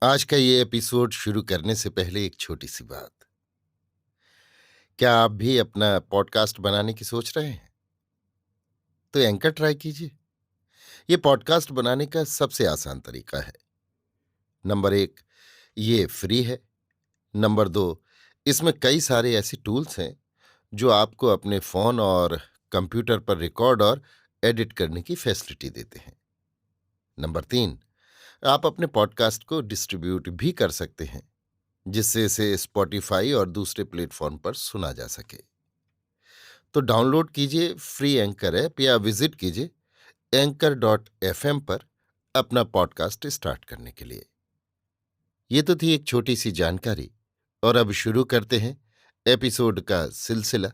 आज का ये एपिसोड शुरू करने से पहले एक छोटी सी बात। क्या आप भी अपना पॉडकास्ट बनाने की सोच रहे हैं? तो एंकर ट्राई कीजिए। ये पॉडकास्ट बनाने का सबसे आसान तरीका है। नंबर 1, ये फ्री है। नंबर 2, इसमें कई सारे ऐसे टूल्स हैं जो आपको अपने फोन और कंप्यूटर पर रिकॉर्ड और एडिट करने की फैसिलिटी देते हैं। नंबर 3, आप अपने पॉडकास्ट को डिस्ट्रीब्यूट भी कर सकते हैं, जिससे इसे स्पॉटिफाई और दूसरे प्लेटफॉर्म पर सुना जा सके। तो डाउनलोड कीजिए फ्री एंकर ऐप या विजिट कीजिए anchor.fm पर अपना पॉडकास्ट स्टार्ट करने के लिए। ये तो थी एक छोटी सी जानकारी, और अब शुरू करते हैं एपिसोड का सिलसिला।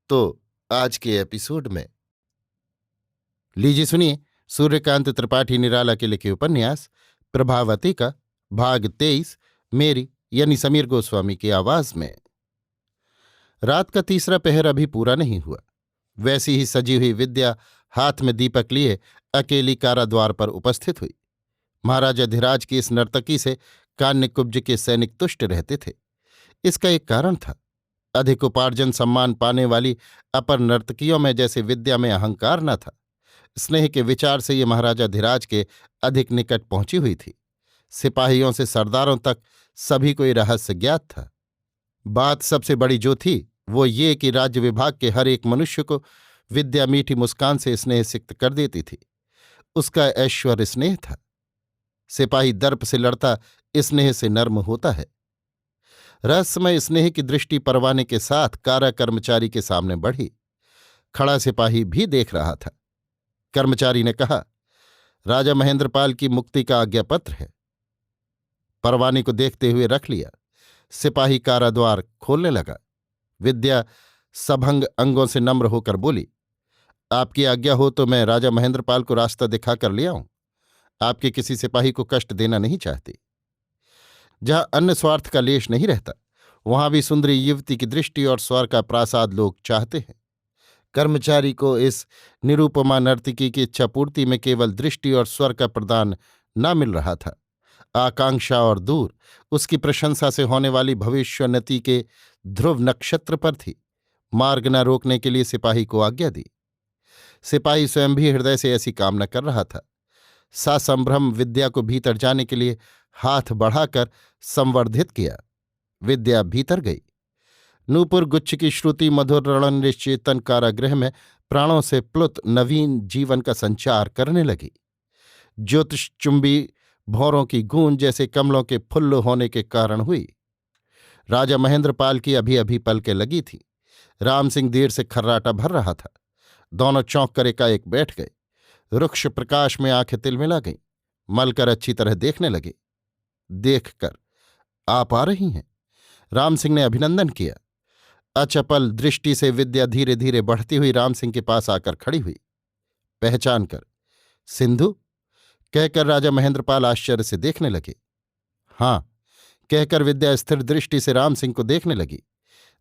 तो आज के एपिसोड में लीजिए सुनिए सूर्यकांत त्रिपाठी निराला के लिखे उपन्यास प्रभावती का भाग 23, मेरी यानी समीर गोस्वामी की आवाज में। रात का तीसरा पहर अभी पूरा नहीं हुआ। वैसी ही सजी हुई विद्या हाथ में दीपक लिए अकेली काराद्वार पर उपस्थित हुई। महाराजा धीराज की इस नर्तकी से कान्यकुब्ज के सैनिक तुष्ट रहते थे। इसका एक कारण था। अधिक उपार्जन सम्मान पाने वाली अपर नर्तकियों में जैसे विद्या में अहंकार न था, स्नेह के विचार से ये महाराजा धीराज के अधिक निकट पहुंची हुई थी। सिपाहियों से सरदारों तक सभी को ये रहस्य ज्ञात था। बात सबसे बड़ी जो थी वो ये कि राज्य विभाग के हर एक मनुष्य को विद्या मीठी मुस्कान से स्नेह सिक्त कर देती थी। उसका ऐश्वर्य स्नेह था। सिपाही दर्प से लड़ता स्नेह से नर्म होता है। रहस्यमय स्नेह की दृष्टि परवाने के साथ कारा कर्मचारी के सामने बढ़ी। खड़ा सिपाही भी देख रहा था। कर्मचारी ने कहा, राजा महेंद्रपाल की मुक्ति का आज्ञापत्र है। परवाने को देखते हुए रख लिया। सिपाही काराद्वार खोलने लगा। विद्या सभंग अंगों से नम्र होकर बोली, आपकी आज्ञा हो तो मैं राजा महेंद्रपाल को रास्ता दिखाकर ले आऊं। आपके किसी सिपाही को कष्ट देना नहीं चाहती। जहां अन्य स्वार्थ का लेश नहीं रहता, वहां भी सुंदरी युवती की दृष्टि और स्वर का प्रासाद लोग चाहते हैं। कर्मचारी को इस निरूपमा नर्तकी की इच्छापूर्ति में केवल दृष्टि और स्वर का प्रदान न मिल रहा था। आकांक्षा और दूर उसकी प्रशंसा से होने वाली भविष्योन्नति के ध्रुव नक्षत्र पर थी। मार्ग न रोकने के लिए सिपाही को आज्ञा दी। सिपाही स्वयं भी हृदय से ऐसी कामना कर रहा था। सासंभ्रम विद्या को भीतर जाने के लिए हाथ बढ़ाकर संवर्धित किया। विद्या भीतर गई। नूपुर गुच्छ की श्रुति मधुर रणन निश्चेतन कारागृह में प्राणों से प्लुत नवीन जीवन का संचार करने लगी। ज्योतिष चुंबी भौरों की गूंज जैसे कमलों के फुल्ल होने के कारण हुई। राजा महेंद्रपाल की अभी अभी पलकें लगी थी। राम सिंह देर से खर्राटा भर रहा था। दोनों चौंक कर एकाएक बैठ गए। रुक्ष प्रकाश में आंखें तिलमिला गईं। मलकर अच्छी तरह देखने लगे। देखकर, आप आ रही हैं? राम सिंह ने अभिनंदन किया। अचपल दृष्टि से विद्या धीरे धीरे बढ़ती हुई राम सिंह के पास आकर खड़ी हुई। पहचान कर, सिंधु कहकर राजा महेंद्रपाल आश्चर्य से देखने लगे। हां कहकर विद्या स्थिर दृष्टि से राम सिंह को देखने लगी।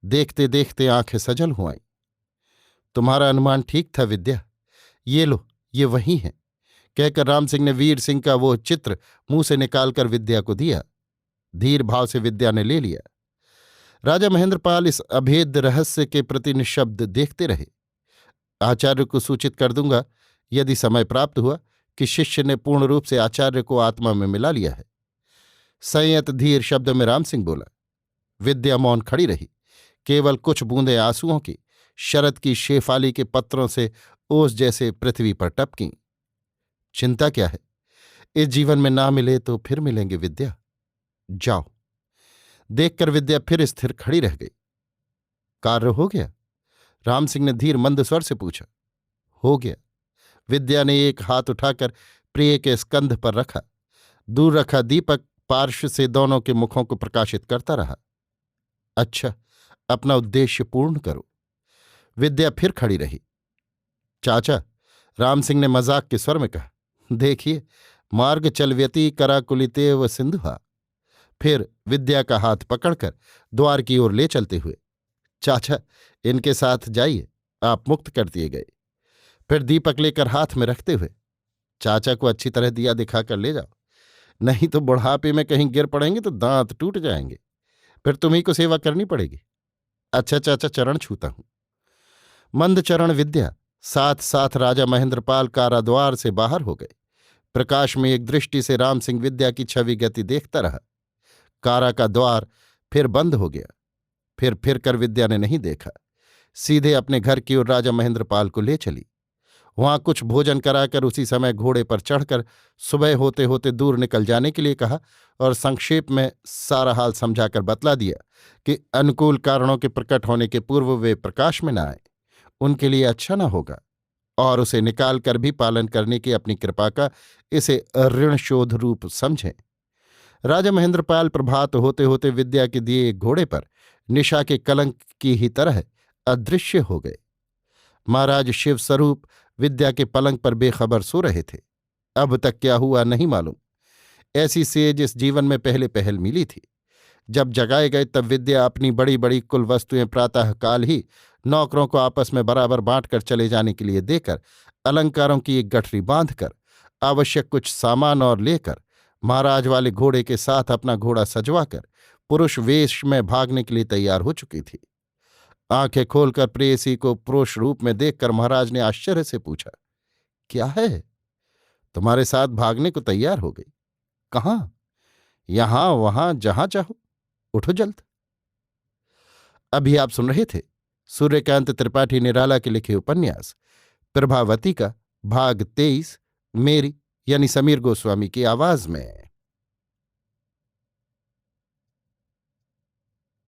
देखते देखते आंखें सजल हो आईं। तुम्हारा अनुमान ठीक था विद्या। ये लो, ये वही हैं, कहकर राम सिंह ने वीर सिंह का वो चित्र मुंह से निकालकर विद्या को दिया। धीर भाव से विद्या ने ले लिया। राजा महेंद्रपाल इस अभेद्य रहस्य के प्रति निःशब्द देखते रहे। आचार्य को सूचित कर दूंगा यदि समय प्राप्त हुआ कि शिष्य ने पूर्ण रूप से आचार्य को आत्मा में मिला लिया है। संयत धीर शब्द में राम सिंह बोला। विद्या मौन खड़ी रही। केवल कुछ बूंदें आंसुओं की शरद की शेफाली के पत्रों से ओस जैसे पृथ्वी पर टपकीं। चिंता क्या है? इस जीवन में ना मिले तो फिर मिलेंगे विद्या। जाओ। देखकर विद्या फिर स्थिर खड़ी रह गई। कार्य हो गया? राम सिंह ने धीर मंद स्वर से पूछा। हो गया। विद्या ने एक हाथ उठाकर प्रिय के स्कंध पर रखा। दूर रखा दीपक पार्श्व से दोनों के मुखों को प्रकाशित करता रहा। अच्छा, अपना उद्देश्य पूर्ण करो। विद्या फिर खड़ी रही। चाचा, राम सिंह ने मजाक के स्वर में कहा, देखिए, मार्ग चलव्यति कराकुलितेव सिंधुहा। फिर विद्या का हाथ पकड़कर द्वार की ओर ले चलते हुए, चाचा इनके साथ जाइए, आप मुक्त कर दिए गए। फिर दीपक लेकर हाथ में रखते हुए, चाचा को अच्छी तरह दिया दिखाकर ले जाओ। नहीं तो बुढ़ापे में कहीं गिर पड़ेंगे तो दांत टूट जाएंगे। फिर तुम्ही को सेवा करनी पड़ेगी। अच्छा चाचा, चरण छूता हूं। मंदचरण विद्या साथ साथ राजा महेंद्रपाल काराद्वार से बाहर हो गए। प्रकाश में एक दृष्टि से राम सिंह विद्या की छवि गति देखता रहा। कारा का द्वार फिर बंद हो गया। फिर कर विद्या ने नहीं देखा, सीधे अपने घर की ओर राजा महेंद्रपाल को ले चली। वहां कुछ भोजन कराकर उसी समय घोड़े पर चढ़कर सुबह होते होते दूर निकल जाने के लिए कहा और संक्षेप में सारा हाल समझाकर बतला दिया कि अनुकूल कारणों के प्रकट होने के पूर्व वे प्रकाश में न आए, उनके लिए अच्छा न होगा, और उसे निकाल कर भी पालन करने की अपनी कृपा का इसे ऋण शोध रूप समझें। राजा महेंद्रपाल प्रभात होते होते विद्या के दिए एक घोड़े पर निशा के कलंक की ही तरह अदृश्य हो गए। महाराज शिव स्वरूप विद्या के पलंग पर बेखबर सो रहे थे। अब तक क्या हुआ नहीं मालूम। ऐसी सेज इस जीवन में पहले पहल मिली थी। जब जगाए गए तब विद्या अपनी बड़ी बड़ी कुल वस्तुएं प्रातःकाल ही नौकरों को आपस में बराबर बांटकर चले जाने के लिए देकर, अलंकारों की एक गठरी बांधकर, आवश्यक कुछ सामान और लेकर, महाराज वाले घोड़े के साथ अपना घोड़ा सजवाकर पुरुष वेश में भागने के लिए तैयार हो चुकी थी। आंखें खोलकर प्रेयसी को पुरुष रूप में देखकर महाराज ने आश्चर्य से पूछा, क्या है? तुम्हारे साथ भागने को तैयार हो गई? कहाँ? यहां वहां जहां चाहो, उठो जल्द। अभी आप सुन रहे थे सूर्यकांत त्रिपाठी निराला के लिखे उपन्यास प्रभावती का भाग 23, मेरी यानी समीर गोस्वामी की आवाज में।